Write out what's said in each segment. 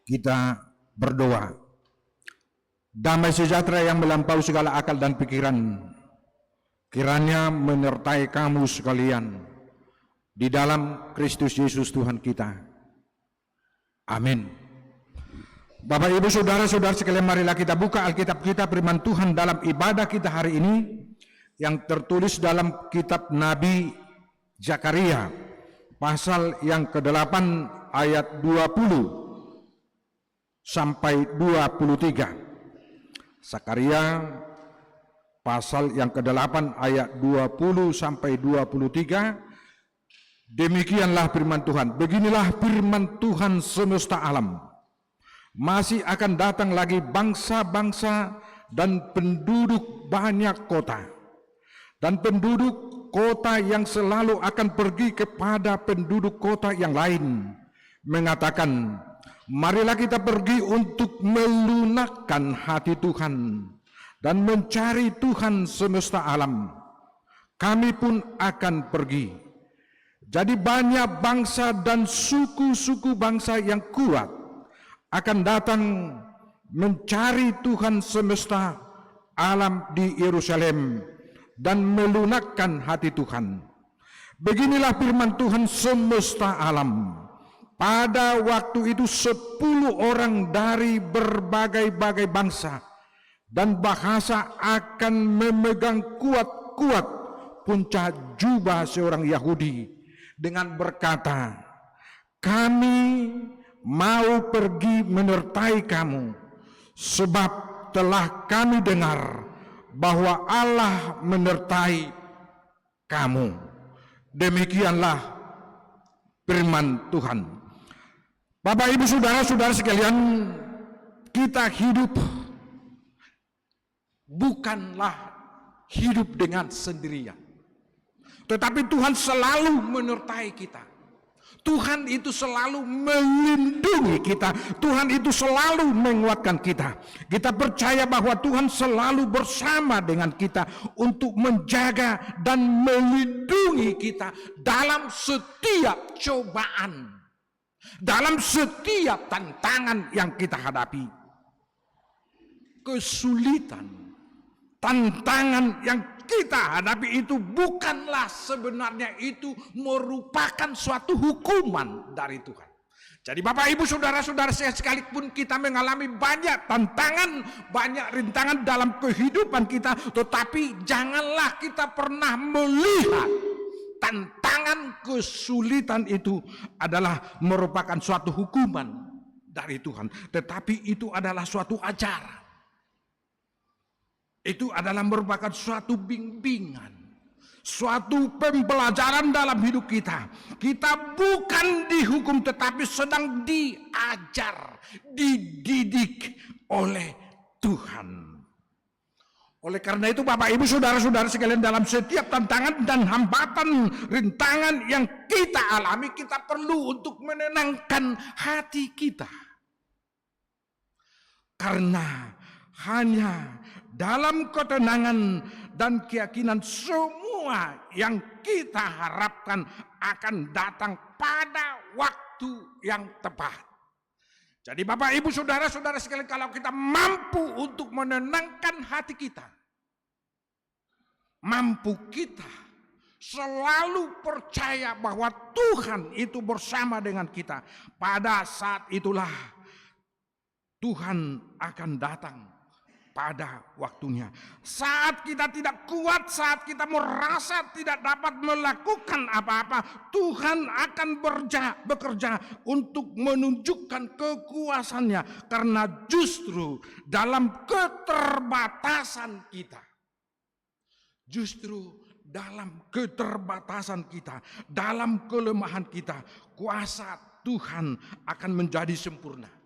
kita berdoa. Damai sejahtera yang melampaui segala akal dan pikiran, kiranya menyertai kamu sekalian di dalam Kristus Yesus Tuhan kita. Amin. Bapak, Ibu, saudara-saudara sekalian, marilah kita buka Alkitab kita, firman Tuhan dalam ibadah kita hari ini yang tertulis dalam kitab Nabi Zakaria, pasal yang ke-8 ayat 20 sampai 23. Zakaria pasal yang ke-8 ayat 20 sampai 23. Demikianlah firman Tuhan. Beginilah firman Tuhan semesta alam. Masih akan datang lagi bangsa-bangsa dan penduduk banyak kota. Dan penduduk kota yang selalu akan pergi kepada penduduk kota yang lain, mengatakan, marilah kita pergi untuk melunakkan hati Tuhan dan mencari Tuhan semesta alam. Kami pun akan pergi. Jadi banyak bangsa dan suku-suku bangsa yang kuat akan datang mencari Tuhan semesta alam di Yerusalem dan melunakkan hati Tuhan. Beginilah firman Tuhan semesta alam. Pada waktu itu 10 orang dari berbagai-bagai bangsa dan bahasa akan memegang kuat-kuat puncak jubah seorang Yahudi dengan berkata, kami mau pergi menyertai kamu, sebab telah kami dengar bahwa Allah menyertai kamu. Demikianlah firman Tuhan. Bapak, Ibu, saudara-saudara sekalian, kita hidup bukanlah hidup dengan sendirian, tetapi Tuhan selalu menyertai kita. Tuhan itu selalu melindungi kita. Tuhan itu selalu menguatkan kita. Kita percaya bahwa Tuhan selalu bersama dengan kita untuk menjaga dan melindungi kita dalam setiap cobaan, dalam setiap tantangan yang kita hadapi. Kesulitan, tantangan yang kita hadapi itu bukanlah sebenarnya itu merupakan suatu hukuman dari Tuhan. Jadi Bapak, Ibu, saudara-saudara, sekalipun kita mengalami banyak tantangan, banyak rintangan dalam kehidupan kita, tetapi janganlah kita pernah melihat tantangan, kesulitan itu adalah merupakan suatu hukuman dari Tuhan, tetapi itu adalah suatu ajaran. Itu adalah merupakan suatu bimbingan, suatu pembelajaran dalam hidup kita. Kita bukan dihukum, tetapi sedang diajar, dididik oleh Tuhan. Oleh karena itu Bapak, Ibu, saudara-saudara sekalian, dalam setiap tantangan dan hambatan, rintangan yang kita alami, kita perlu untuk menenangkan hati kita. Karena hanya dalam ketenangan dan keyakinan semua yang kita harapkan akan datang pada waktu yang tepat. Jadi Bapak, Ibu, saudara-saudara sekalian, kalau kita mampu untuk menenangkan hati kita, mampu kita selalu percaya bahwa Tuhan itu bersama dengan kita, pada saat itulah Tuhan akan datang pada waktunya. Saat kita tidak kuat, saat kita merasa tidak dapat melakukan apa-apa, Tuhan akan bekerja untuk menunjukkan kekuasaannya. Karena justru dalam keterbatasan kita, justru dalam keterbatasan kita, dalam kelemahan kita, kuasa Tuhan akan menjadi sempurna.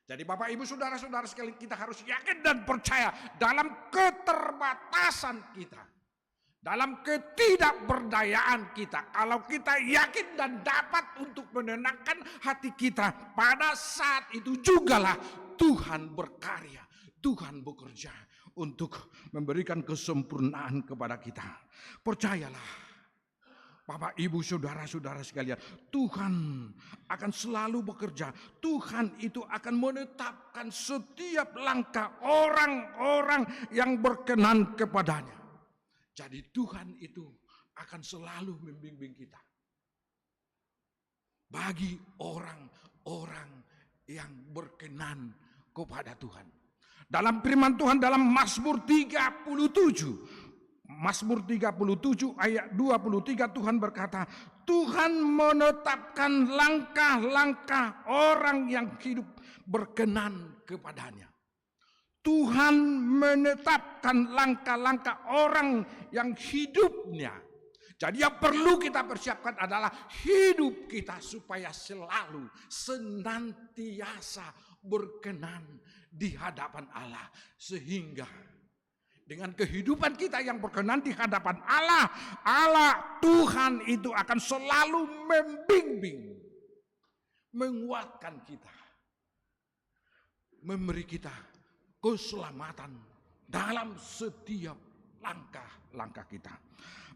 Jadi Bapak, Ibu, saudara-saudara sekalian, kita harus yakin dan percaya dalam keterbatasan kita, dalam ketidakberdayaan kita. Kalau kita yakin dan dapat untuk menenangkan hati kita, pada saat itu jugalah Tuhan berkarya, Tuhan bekerja untuk memberikan kesempurnaan kepada kita. Percayalah Bapak, Ibu, saudara-saudara sekalian, Tuhan akan selalu bekerja. Tuhan itu akan menetapkan setiap langkah orang-orang yang berkenan kepadanya. Jadi Tuhan itu akan selalu membimbing kita. Bagi orang-orang yang berkenan kepada Tuhan. Dalam firman Tuhan dalam Mazmur 37 ayat 23 Tuhan berkata, Tuhan menetapkan langkah-langkah orang yang hidup berkenan kepadanya. Tuhan menetapkan langkah-langkah orang yang hidupnya. Jadi yang perlu kita persiapkan adalah hidup kita supaya selalu senantiasa berkenan di hadapan Allah. Sehingga dengan kehidupan kita yang berkenan di hadapan Allah Tuhan itu akan selalu membimbing, menguatkan kita, memberi kita keselamatan dalam setiap langkah-langkah kita.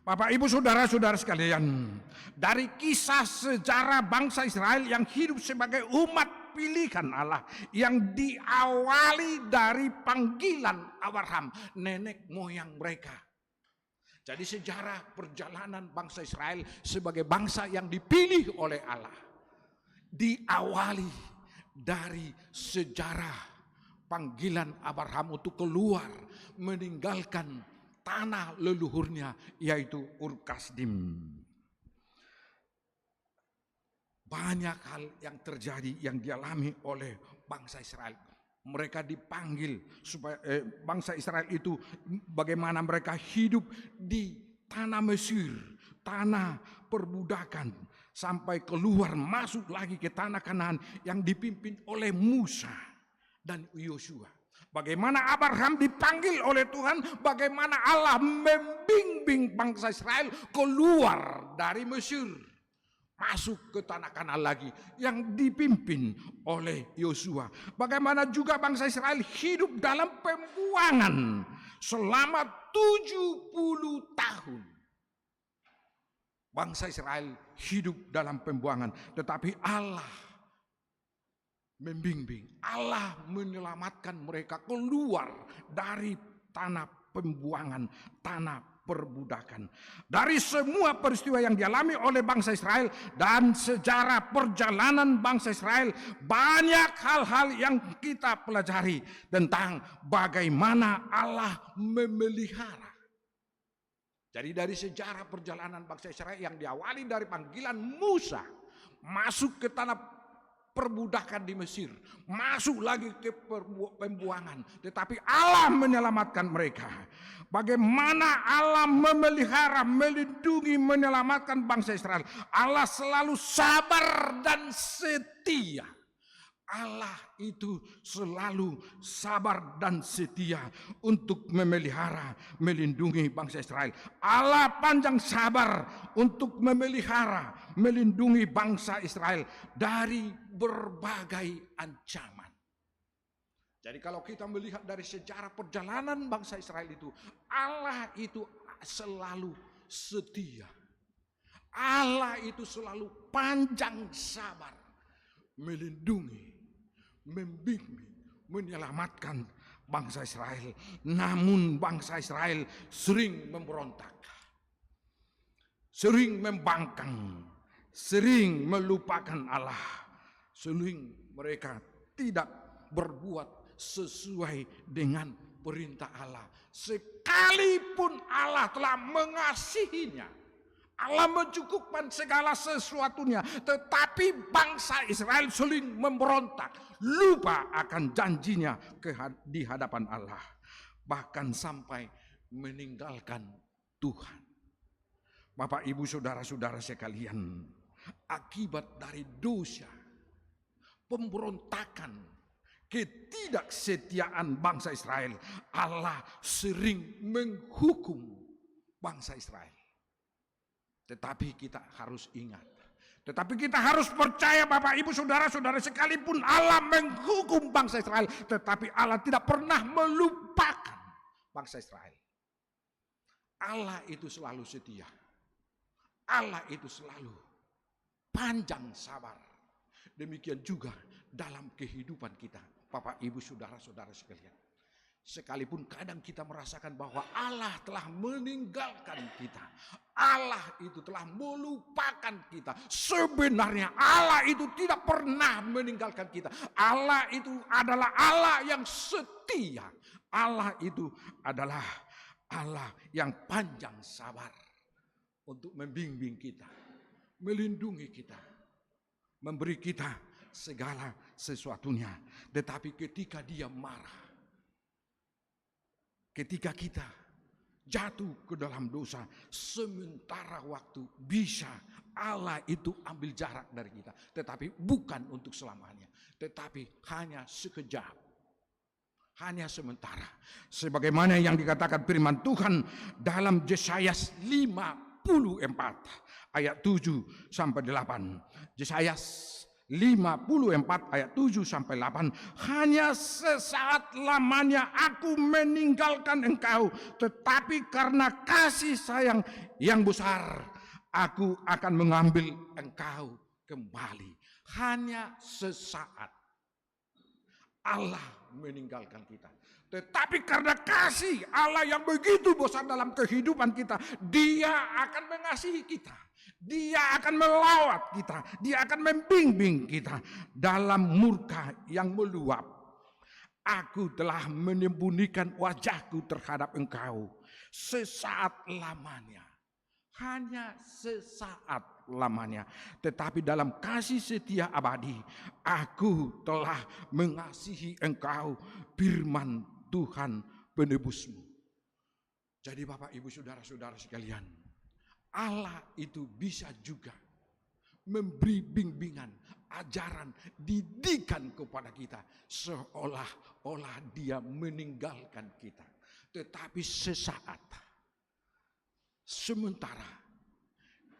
Bapak, Ibu, saudara-saudara sekalian, dari kisah sejarah bangsa Israel yang hidup sebagai umat pilihan Allah, yang diawali dari panggilan Abraham, nenek moyang mereka. Jadi sejarah perjalanan bangsa Israel sebagai bangsa yang dipilih oleh Allah diawali dari sejarah panggilan Abraham untuk keluar meninggalkan tanah leluhurnya, yaitu Ur Kasdim. Banyak hal yang terjadi yang dialami oleh bangsa Israel. Mereka dipanggil supaya bangsa Israel itu bagaimana mereka hidup di tanah Mesir, tanah perbudakan, sampai keluar masuk lagi ke tanah Kanaan yang dipimpin oleh Musa dan Yosua. Bagaimana Abraham dipanggil oleh Tuhan, bagaimana Allah membimbing bangsa Israel keluar dari Mesir, masuk ke tanah Kanaan lagi yang dipimpin oleh Yosua. Bagaimana juga bangsa Israel hidup dalam pembuangan selama 70 tahun. Bangsa Israel hidup dalam pembuangan, tetapi Allah membimbing, Allah menyelamatkan mereka keluar dari tanah pembuangan, tanah perbudakan. Dari semua peristiwa yang dialami oleh bangsa Israel dan sejarah perjalanan bangsa Israel, banyak hal-hal yang kita pelajari tentang bagaimana Allah memelihara. Jadi dari sejarah perjalanan bangsa Israel yang diawali dari panggilan Musa masuk ke tanah perbudakan di Mesir, masuk lagi ke pembuangan, tetapi Allah menyelamatkan mereka. Bagaimana Allah memelihara, melindungi, menyelamatkan bangsa Israel. Allah selalu sabar dan setia. Allah itu selalu sabar dan setia untuk memelihara, melindungi bangsa Israel. Allah panjang sabar untuk memelihara, melindungi bangsa Israel dari berbagai ancaman. Jadi kalau kita melihat dari sejarah perjalanan bangsa Israel itu, Allah itu selalu setia. Allah itu selalu panjang sabar, melindungi, membimbing, menyelamatkan bangsa Israel. Namun bangsa Israel sering memberontak, sering membangkang, sering melupakan Allah, sering mereka tidak berbuat sesuai dengan perintah Allah. Sekalipun Allah telah mengasihinya, Allah mencukupkan segala sesuatunya, tetapi bangsa Israel sering memberontak, lupa akan janjinya di hadapan Allah, bahkan sampai meninggalkan Tuhan. Bapak, Ibu, saudara-saudara sekalian, akibat dari dosa, pemberontakan, ketidaksetiaan bangsa Israel, Allah sering menghukum bangsa Israel. Tetapi kita harus ingat, tetapi kita harus percaya, Bapak, Ibu, saudara-saudara, sekalipun Allah menghukum bangsa Israel, tetapi Allah tidak pernah melupakan bangsa Israel. Allah itu selalu setia. Allah itu selalu panjang sabar. Demikian juga dalam kehidupan kita, Bapak, Ibu, saudara-saudara sekalian. Sekalipun kadang kita merasakan bahwa Allah telah meninggalkan kita, Allah itu telah melupakan kita. Sebenarnya Allah itu tidak pernah meninggalkan kita. Allah itu adalah Allah yang setia. Allah itu adalah Allah yang panjang sabar untuk membimbing kita, melindungi kita, memberi kita segala sesuatunya. Tetapi ketika Dia marah, ketika kita jatuh ke dalam dosa, sementara waktu bisa Allah itu ambil jarak dari kita. Tetapi bukan untuk selamanya, tetapi hanya sekejap, hanya sementara. Sebagaimana yang dikatakan firman Tuhan dalam Yesaya 54 ayat 7 sampai 8. Yesaya 54 ayat 7 sampai 8. Hanya sesaat lamanya aku meninggalkan engkau, tetapi karena kasih sayang yang besar aku akan mengambil engkau kembali. Hanya sesaat Allah meninggalkan kita, tetapi karena kasih Allah yang begitu besar dalam kehidupan kita, Dia akan mengasihi kita, Dia akan melawat kita, Dia akan membimbing kita dalam murka yang meluap. Aku telah menyembunyikan wajahku terhadap engkau sesaat lamanya, hanya sesaat lamanya, tetapi dalam kasih setia abadi aku telah mengasihi engkau, firman Tuhan penebusmu. Jadi Bapak, Ibu, saudara-saudara sekalian, Allah itu bisa juga memberi bimbingan, ajaran, didikan kepada kita seolah-olah Dia meninggalkan kita. Tetapi sesaat, sementara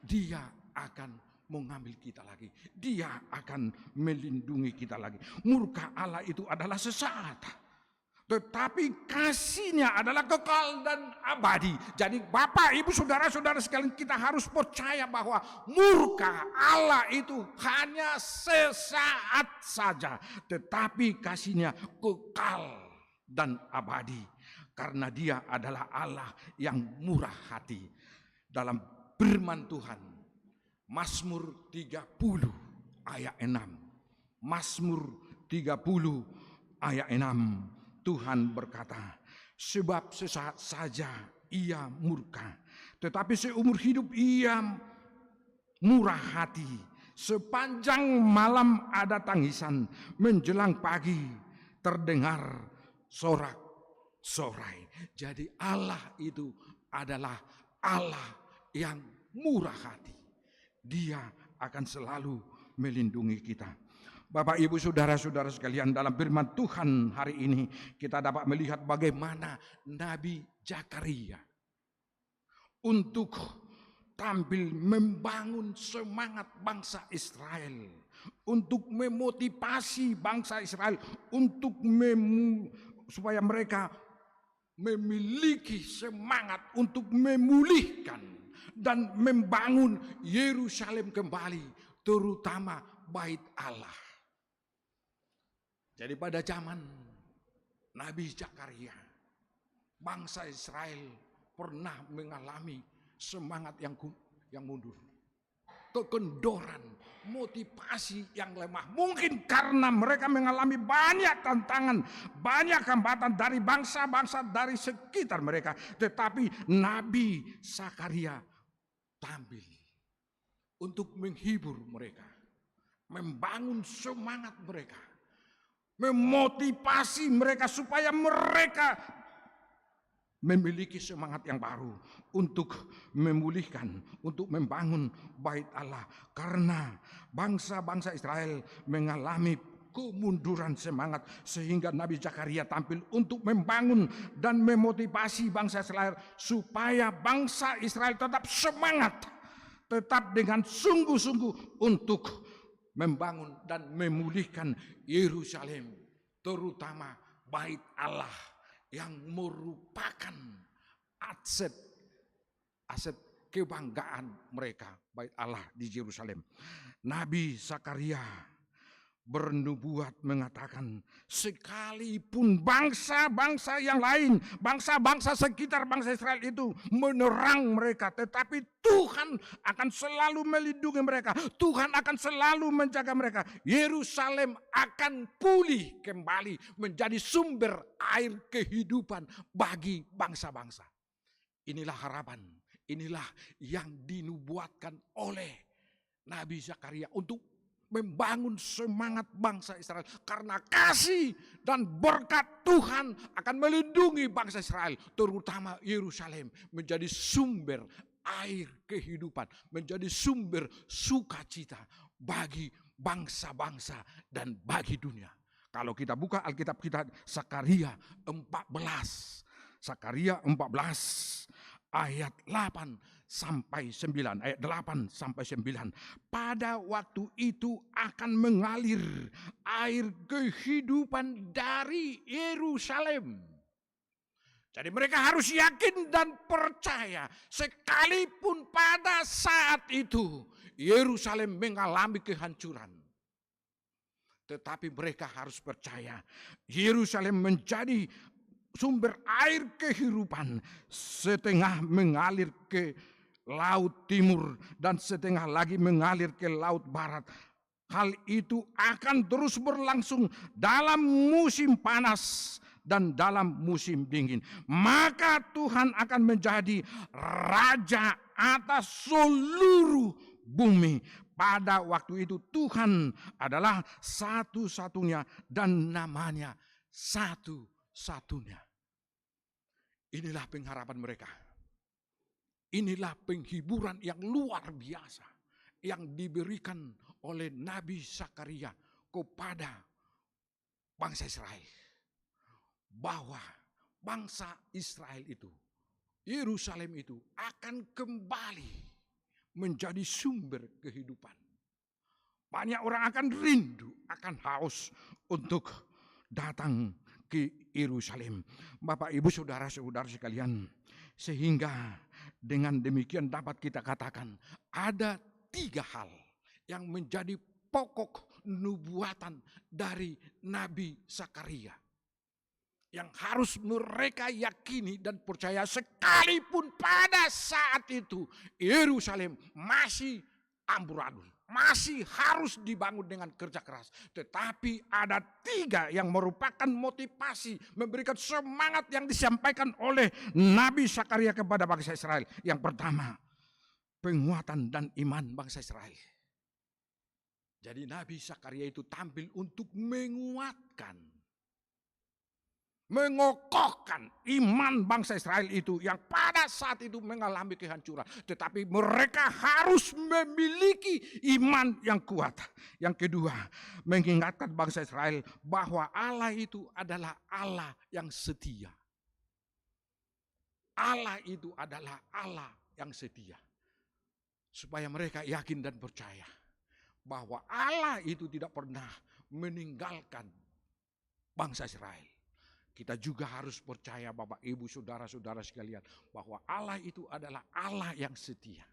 Dia akan mengambil kita lagi, Dia akan melindungi kita lagi. Murka Allah itu adalah sesaat, tetapi kasih-Nya adalah kekal dan abadi. Jadi Bapak, Ibu, saudara-saudara sekalian, kita harus percaya bahwa murka Allah itu hanya sesaat saja, tetapi kasih-Nya kekal dan abadi, karena Dia adalah Allah yang murah hati. Dalam firman Tuhan Mazmur 30 ayat 6. Mazmur 30 ayat 6. Tuhan berkata, sebab sesaat saja Ia murka, tetapi seumur hidup Ia murah hati. Sepanjang malam ada tangisan, menjelang pagi terdengar sorak-sorai. Jadi Allah itu adalah Allah yang murah hati. Dia akan selalu melindungi kita. Bapak, Ibu, saudara-saudara sekalian, dalam firman Tuhan hari ini kita dapat melihat bagaimana Nabi Zakaria untuk tampil membangun semangat bangsa Israel, untuk memotivasi bangsa Israel untuk supaya mereka memiliki semangat untuk memulihkan dan membangun Yerusalem kembali, terutama bait Allah. Jadi pada zaman Nabi Zakaria, bangsa Israel pernah mengalami semangat yang mundur, kekendoran, motivasi yang lemah. Mungkin karena mereka mengalami banyak tantangan, banyak hambatan dari bangsa-bangsa dari sekitar mereka. Tetapi Nabi Zakaria tampil untuk menghibur mereka, membangun semangat mereka, memotivasi mereka supaya mereka memiliki semangat yang baru untuk memulihkan, untuk membangun bait Allah. Karena bangsa-bangsa Israel mengalami kemunduran semangat, sehingga Nabi Zakaria tampil untuk membangun dan memotivasi bangsa Israel supaya bangsa Israel tetap semangat, tetap dengan sungguh-sungguh untuk membangun dan memulihkan Yerusalem, terutama bait Allah yang merupakan aset kebanggaan mereka, bait Allah di Yerusalem. Nabi Zakaria bernubuat mengatakan, sekalipun bangsa-bangsa yang lain, bangsa-bangsa sekitar bangsa Israel itu menyerang mereka, tetapi Tuhan akan selalu melindungi mereka. Tuhan akan selalu menjaga mereka. Yerusalem akan pulih kembali menjadi sumber air kehidupan bagi bangsa-bangsa. Inilah harapan, inilah yang dinubuatkan oleh Nabi Zakaria untuk membangun semangat bangsa Israel. Karena kasih dan berkat Tuhan akan melindungi bangsa Israel, terutama Yerusalem, menjadi sumber air kehidupan, menjadi sumber sukacita bagi bangsa-bangsa dan bagi dunia. Kalau kita buka Alkitab kita, Zakaria 14. Zakaria 14 ayat 8 sampai 9, ayat 8 sampai 9. Pada waktu itu akan mengalir air kehidupan dari Yerusalem. Jadi mereka harus yakin dan percaya, sekalipun pada saat itu Yerusalem mengalami kehancuran, tetapi mereka harus percaya Yerusalem menjadi sumber air kehidupan, setengah mengalir ke laut timur dan setengah lagi mengalir ke laut barat. Hal itu akan terus berlangsung dalam musim panas dan dalam musim dingin. Maka Tuhan akan menjadi raja atas seluruh bumi. Pada waktu itu Tuhan adalah satu-satunya dan namanya satu-satunya. Inilah pengharapan mereka. Inilah penghiburan yang luar biasa yang diberikan oleh Nabi Zakaria kepada bangsa Israel. Bahwa bangsa Israel itu, Yerusalem itu akan kembali menjadi sumber kehidupan. Banyak orang akan rindu, akan haus untuk datang ke Yerusalem. Bapak, Ibu, saudara-saudara sekalian, sehingga dengan demikian dapat kita katakan ada 3 hal yang menjadi pokok nubuatan dari Nabi Zakaria yang harus mereka yakini dan percaya, sekalipun pada saat itu Yerusalem masih amburadul, masih harus dibangun dengan kerja keras. Tetapi ada 3 yang merupakan motivasi, memberikan semangat yang disampaikan oleh Nabi Zakaria kepada bangsa Israel. Yang pertama, penguatan dan iman bangsa Israel. Jadi Nabi Zakaria itu tampil untuk menguatkan, mengokohkan iman bangsa Israel itu yang pada saat itu mengalami kehancuran. Tetapi mereka harus memiliki iman yang kuat. Yang kedua, mengingatkan bangsa Israel bahwa Allah itu adalah Allah yang setia. Allah itu adalah Allah yang setia. Supaya mereka yakin dan percaya bahwa Allah itu tidak pernah meninggalkan bangsa Israel. Kita juga harus percaya, Bapak, Ibu, saudara-saudara sekalian, bahwa Allah itu adalah Allah yang setia.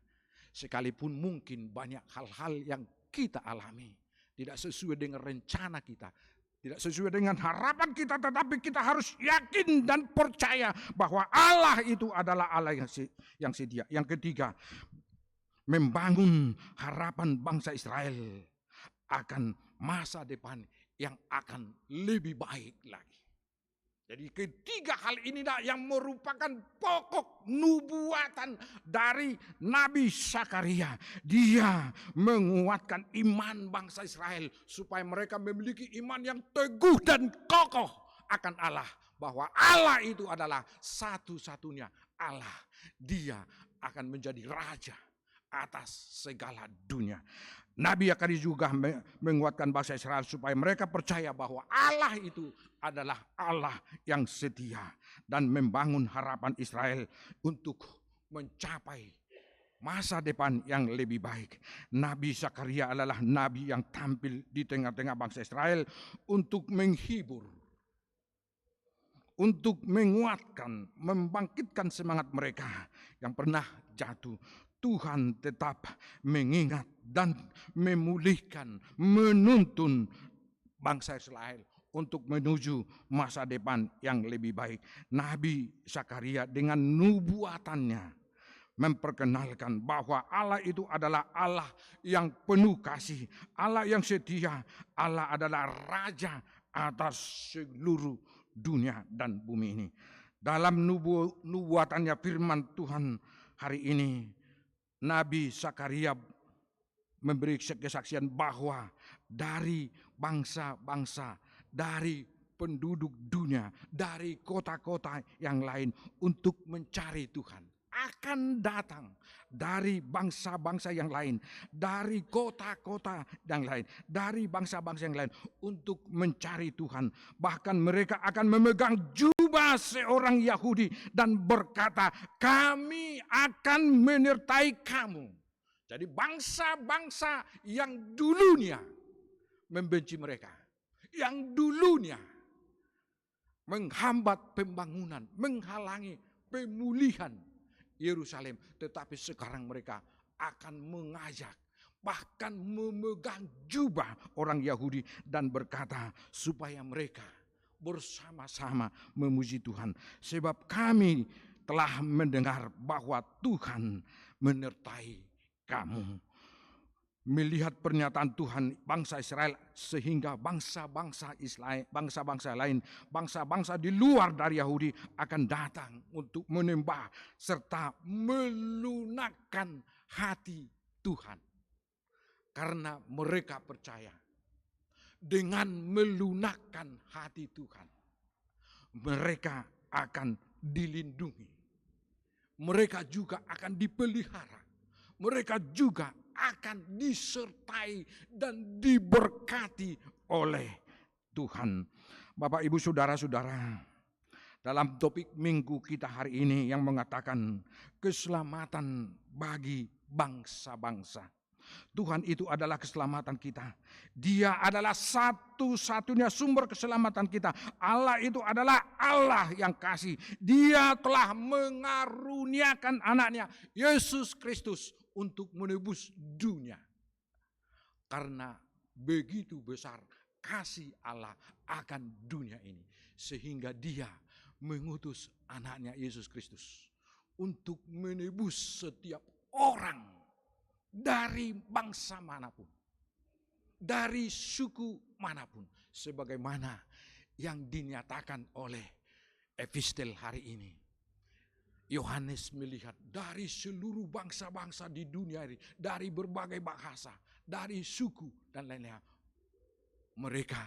Sekalipun mungkin banyak hal-hal yang kita alami tidak sesuai dengan rencana kita, tidak sesuai dengan harapan kita, tetapi kita harus yakin dan percaya bahwa Allah itu adalah Allah yang setia. Yang ketiga, membangun harapan bangsa Israel akan masa depan yang akan lebih baik lagi. Jadi ketiga hal inilah yang merupakan pokok nubuatan dari Nabi Zakaria. Dia menguatkan iman bangsa Israel supaya mereka memiliki iman yang teguh dan kokoh akan Allah. Bahwa Allah itu adalah satu-satunya Allah. Dia akan menjadi raja atas segala dunia. Nabi Zakaria juga menguatkan bangsa Israel supaya mereka percaya bahwa Allah itu adalah Allah yang setia dan membangun harapan Israel untuk mencapai masa depan yang lebih baik. Nabi Zakaria adalah nabi yang tampil di tengah-tengah bangsa Israel untuk menghibur, untuk menguatkan, membangkitkan semangat mereka yang pernah jatuh. Tuhan tetap mengingat dan memulihkan, menuntun bangsa Israel untuk menuju masa depan yang lebih baik. Nabi Zakaria dengan nubuatannya memperkenalkan bahwa Allah itu adalah Allah yang penuh kasih, Allah yang setia, Allah adalah Raja atas seluruh dunia dan bumi ini. Dalam nubuatannya firman Tuhan hari ini, Nabi Zakaria memberi kesaksian bahwa dari bangsa-bangsa, dari penduduk dunia, dari kota-kota yang lain untuk mencari Tuhan akan datang, dari bangsa-bangsa yang lain, dari kota-kota yang lain, dari bangsa-bangsa yang lain untuk mencari Tuhan. Bahkan mereka akan memegang jubah seorang Yahudi dan berkata, kami akan menyertai kamu. Jadi bangsa-bangsa yang dulunya membenci mereka, yang dulunya menghambat pembangunan, menghalangi pemulihan Yerusalem, tetapi sekarang mereka akan mengajak, bahkan memegang jubah orang Yahudi dan berkata supaya mereka bersama-sama memuji Tuhan. Sebab kami telah mendengar bahwa Tuhan menyertai kamu. Melihat pernyataan Tuhan bangsa Israel sehingga bangsa-bangsa Israel, bangsa-bangsa lain, bangsa-bangsa di luar dari Yahudi akan datang untuk menyembah serta melunakkan hati Tuhan. Karena mereka percaya dengan melunakkan hati Tuhan, mereka akan dilindungi. Mereka juga akan dipelihara. Mereka juga akan disertai dan diberkati oleh Tuhan. Bapak, Ibu, Saudara-saudara, dalam topik minggu kita hari ini yang mengatakan keselamatan bagi bangsa-bangsa. Tuhan itu adalah keselamatan kita. Dia adalah satu-satunya sumber keselamatan kita. Allah itu adalah Allah yang kasih. Dia telah mengaruniakan anaknya Yesus Kristus untuk menebus dunia. Karena begitu besar kasih Allah akan dunia ini, sehingga Dia mengutus anaknya Yesus Kristus untuk menebus setiap orang dari bangsa manapun, dari suku manapun, sebagaimana yang dinyatakan oleh epistel hari ini. Yohanes melihat dari seluruh bangsa-bangsa di dunia ini, dari berbagai bahasa, dari suku dan lain-lain. Mereka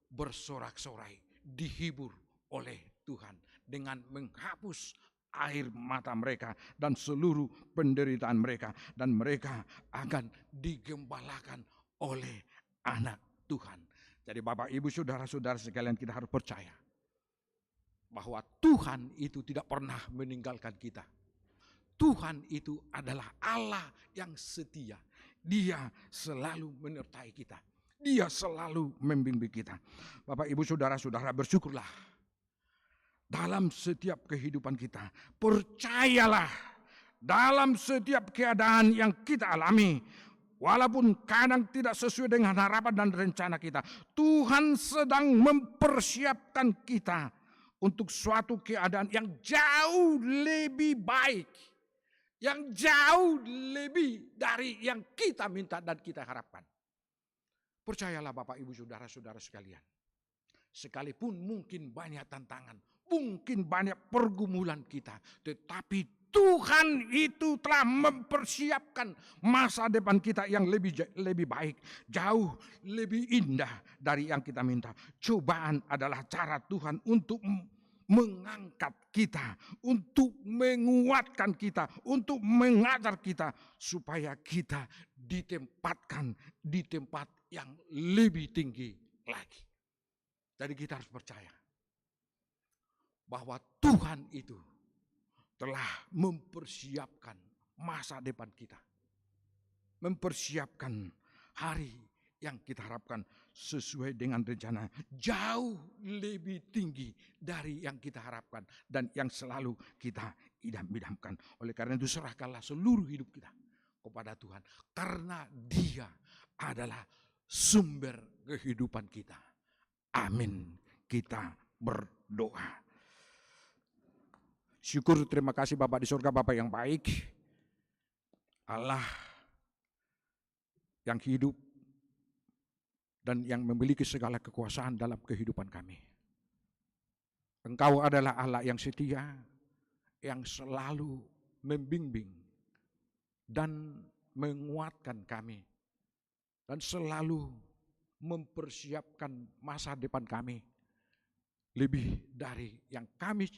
bersorak-sorai, dihibur oleh Tuhan dengan menghapus air mata mereka dan seluruh penderitaan mereka. Dan mereka akan digembalakan oleh anak Tuhan. Jadi Bapak, Ibu, Saudara-saudara sekalian, kita harus percaya bahwa Tuhan itu tidak pernah meninggalkan kita. Tuhan itu adalah Allah yang setia. Dia selalu menyertai kita. Dia selalu membimbing kita. Bapak, Ibu, Saudara-saudara, bersyukurlah dalam setiap kehidupan kita. Percayalah dalam setiap keadaan yang kita alami, walaupun kadang tidak sesuai dengan harapan dan rencana kita, Tuhan sedang mempersiapkan kita untuk suatu keadaan yang jauh lebih baik, yang jauh lebih dari yang kita minta dan kita harapkan. Percayalah Bapak, Ibu, Saudara-saudara sekalian. Sekalipun mungkin banyak tantangan, mungkin banyak pergumulan kita, tetapi Tuhan itu telah mempersiapkan masa depan kita yang lebih baik, jauh lebih indah dari yang kita minta. Cobaan adalah cara Tuhan untuk mengangkat kita, untuk menguatkan kita, untuk mengajar kita supaya kita ditempatkan di tempat yang lebih tinggi lagi. Jadi kita harus percaya bahwa Tuhan itu telah mempersiapkan masa depan kita, mempersiapkan hari yang kita harapkan sesuai dengan rencana jauh lebih tinggi dari yang kita harapkan dan yang selalu kita idam-idamkan. Oleh karena itu serahkanlah seluruh hidup kita kepada Tuhan, karena Dia adalah sumber kehidupan kita. Amin. Kita berdoa. Syukur, terima kasih Bapak di surga, Bapak yang baik, Allah yang hidup dan yang memiliki segala kekuasaan dalam kehidupan kami. Engkau adalah Allah yang setia, yang selalu membimbing dan menguatkan kami, dan selalu mempersiapkan masa depan kami lebih dari yang kami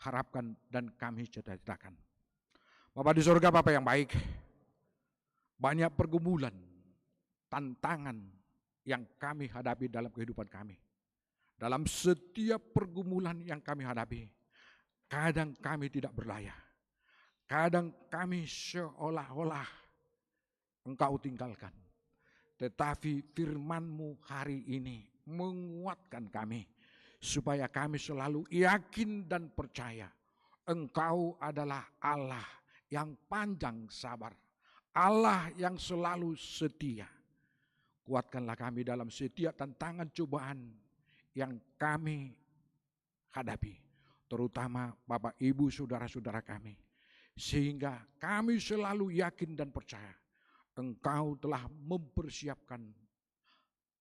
harapkan dan kami cita-citakan. Bapak di surga, Bapak yang baik, banyak pergumulan, tantangan yang kami hadapi dalam kehidupan kami. Dalam setiap pergumulan yang kami hadapi, kadang kami tidak berdaya. Kadang kami seolah-olah Engkau tinggalkan. Tetapi firman-Mu hari ini menguatkan kami, supaya kami selalu yakin dan percaya Engkau adalah Allah yang panjang sabar, Allah yang selalu setia. Kuatkanlah kami dalam setiap tantangan cobaan yang kami hadapi, terutama Bapak Ibu saudara-saudara kami, sehingga kami selalu yakin dan percaya Engkau telah mempersiapkan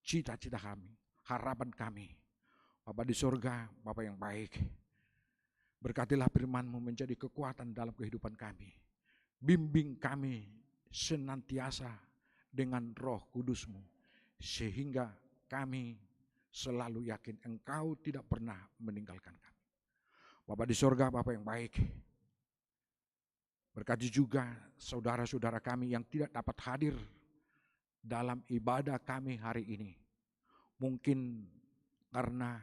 cita-cita kami, harapan kami. Bapak di surga, Bapak yang baik, berkatilah firman-Mu menjadi kekuatan dalam kehidupan kami. Bimbing kami senantiasa dengan Roh Kudus-Mu, sehingga kami selalu yakin Engkau tidak pernah meninggalkan kami. Bapak di surga, Bapak yang baik, berkati juga saudara-saudara kami yang tidak dapat hadir dalam ibadah kami hari ini. Mungkin karena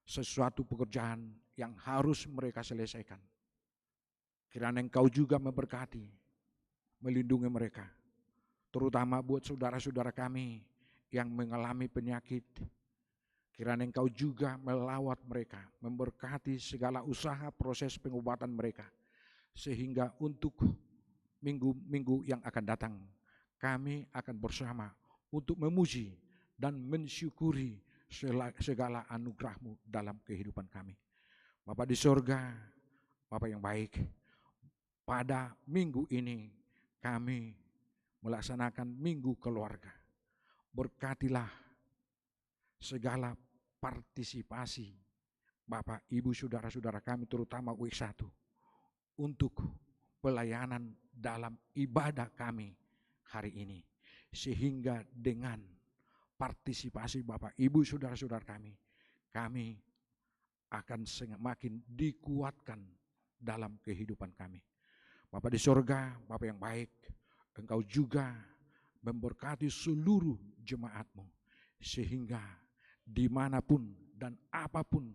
sesuatu pekerjaan yang harus mereka selesaikan. Kiranya Engkau juga memberkati, melindungi mereka. Terutama buat saudara-saudara kami yang mengalami penyakit. Kiranya Engkau juga melawat mereka, memberkati segala usaha proses pengobatan mereka. Sehingga untuk minggu-minggu yang akan datang, kami akan bersama untuk memuji dan mensyukuri segala anugerah-Mu dalam kehidupan kami. Bapak di surga, Bapak yang baik, pada minggu ini kami melaksanakan minggu keluarga. Berkatilah segala partisipasi Bapak, Ibu, saudara-saudara kami, terutama W1, untuk pelayanan dalam ibadah kami hari ini. Sehingga dengan partisipasi Bapak, Ibu, saudara-saudara kami, kami akan semakin dikuatkan dalam kehidupan kami. Bapak di surga, Bapak yang baik, Engkau juga memberkati seluruh jemaat-Mu, sehingga dimanapun dan apapun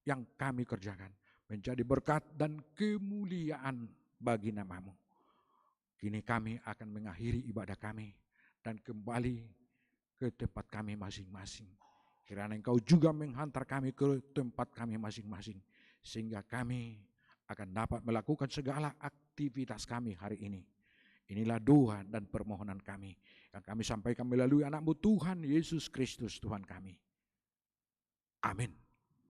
yang kami kerjakan menjadi berkat dan kemuliaan bagi nama-Mu. Kini kami akan mengakhiri ibadah kami dan kembali ke tempat kami masing-masing. Kiranya Engkau juga menghantar kami ke tempat kami masing-masing, sehingga kami akan dapat melakukan segala aktivitas kami hari ini. Inilah doa dan permohonan kami yang kami sampaikan melalui anak-Mu Tuhan Yesus Kristus Tuhan kami. Amin.